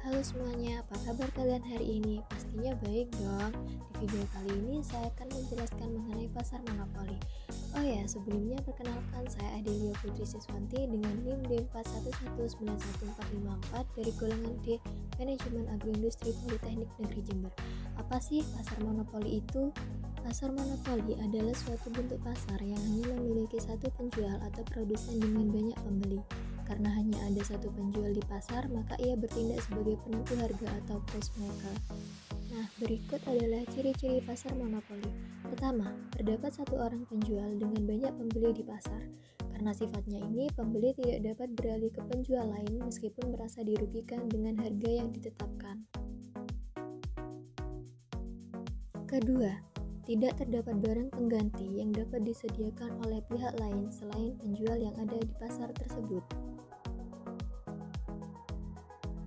Halo semuanya, apa kabar kalian hari ini? Pastinya baik dong. Di video kali ini saya akan menjelaskan mengenai pasar monopoli. Oh ya, sebelumnya perkenalkan saya Adelia Putri Siswanti dengan NIM D41191454 dari golongan D Manajemen Agroindustri Politeknik Negeri Jember. Apa sih pasar monopoli itu? Pasar monopoli adalah suatu bentuk pasar yang hanya memiliki satu penjual atau produsen dengan banyak pembeli. Karena hanya ada satu penjual di pasar, maka ia bertindak sebagai penentu harga atau price maker. Nah, berikut adalah ciri-ciri pasar monopoli. Pertama, terdapat satu orang penjual dengan banyak pembeli di pasar. Karena sifatnya ini, pembeli tidak dapat beralih ke penjual lain meskipun merasa dirugikan dengan harga yang ditetapkan. Kedua, tidak terdapat barang pengganti yang dapat disediakan oleh pihak lain selain penjual yang ada di pasar tersebut.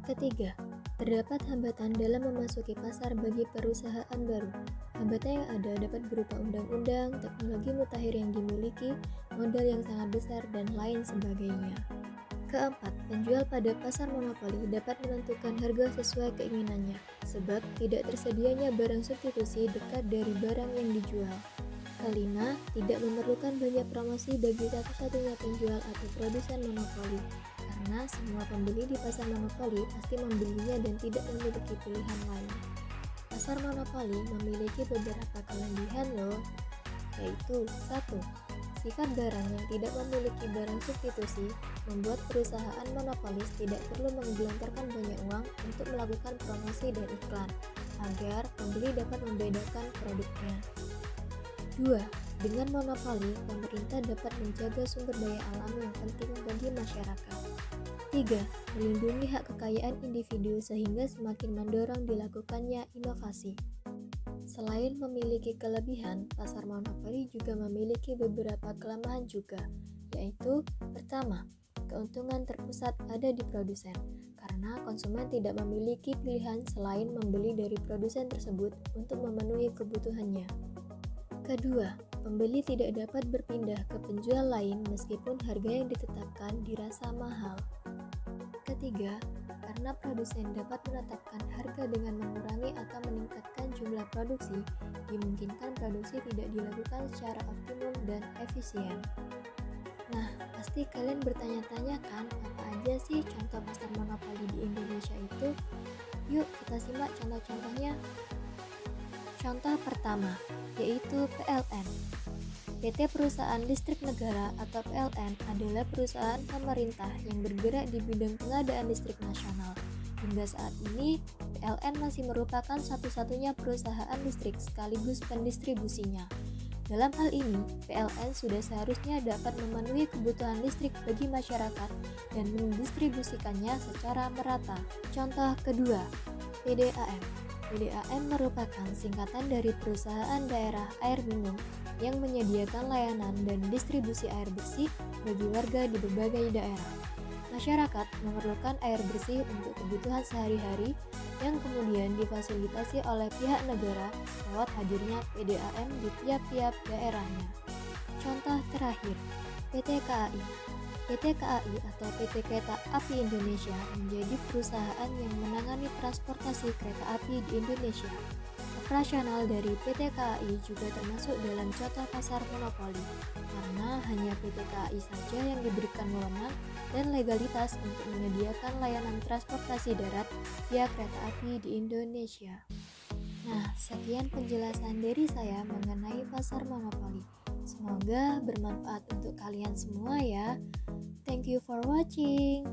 Ketiga, terdapat hambatan dalam memasuki pasar bagi perusahaan baru. Hambatan yang ada dapat berupa undang-undang, teknologi mutakhir yang dimiliki, modal yang sangat besar, dan lain sebagainya. Keempat, penjual pada pasar monopoli dapat menentukan harga sesuai keinginannya, sebab tidak tersedianya barang substitusi dekat dari barang yang dijual. Kelima, tidak memerlukan banyak promosi bagi satu-satunya penjual atau produsen monopoli, karena semua pembeli di pasar monopoli pasti membelinya dan tidak memiliki pilihan lain. Pasar monopoli memiliki beberapa kelebihan loh, yaitu 1. Sifat barang yang tidak memiliki barang substitusi membuat perusahaan monopolis tidak perlu menggelontorkan banyak uang untuk melakukan promosi dan iklan, agar pembeli dapat membedakan produknya. 2. Dengan monopoli, pemerintah dapat menjaga sumber daya alam yang penting bagi masyarakat. 3. Melindungi hak kekayaan individu sehingga semakin mendorong dilakukannya inovasi. Selain memiliki kelebihan, pasar monopoli juga memiliki beberapa kelemahan juga, yaitu pertama, keuntungan terpusat ada di produsen, karena konsumen tidak memiliki pilihan selain membeli dari produsen tersebut untuk memenuhi kebutuhannya. Kedua, pembeli tidak dapat berpindah ke penjual lain meskipun harga yang ditetapkan dirasa mahal. Ketiga, karena produsen dapat menetapkan harga dengan mengurangi atau meningkatkan jumlah produksi, dimungkinkan produksi tidak dilakukan secara optimum dan efisien. Nah, pasti kalian bertanya-tanya kan, apa aja sih contoh pasar monopoli di Indonesia itu? Yuk kita simak contoh-contohnya. Contoh pertama, yaitu PLN. PT Perusahaan Listrik Negara atau PLN adalah perusahaan pemerintah yang bergerak di bidang pengadaan listrik nasional. Hingga saat ini, PLN masih merupakan satu-satunya perusahaan listrik sekaligus pendistribusinya. Dalam hal ini, PLN sudah seharusnya dapat memenuhi kebutuhan listrik bagi masyarakat dan mendistribusikannya secara merata. Contoh kedua, PDAM. PDAM merupakan singkatan dari Perusahaan Daerah Air Minum yang menyediakan layanan dan distribusi air bersih bagi warga di berbagai daerah. Masyarakat memerlukan air bersih untuk kebutuhan sehari-hari yang kemudian difasilitasi oleh pihak negara lewat hadirnya PDAM di tiap-tiap daerahnya. Contoh terakhir, PT KAI. PT KAI atau PT Kereta Api Indonesia menjadi perusahaan yang menangani transportasi kereta api di Indonesia. Operasional dari PT KAI juga termasuk dalam contoh pasar monopoli, karena hanya PT KAI saja yang diberikan wewenang dan legalitas untuk menyediakan layanan transportasi darat via kereta api di Indonesia. Nah, sekian penjelasan dari saya mengenai pasar monopoli. Semoga bermanfaat untuk kalian semua ya. Thank you for watching.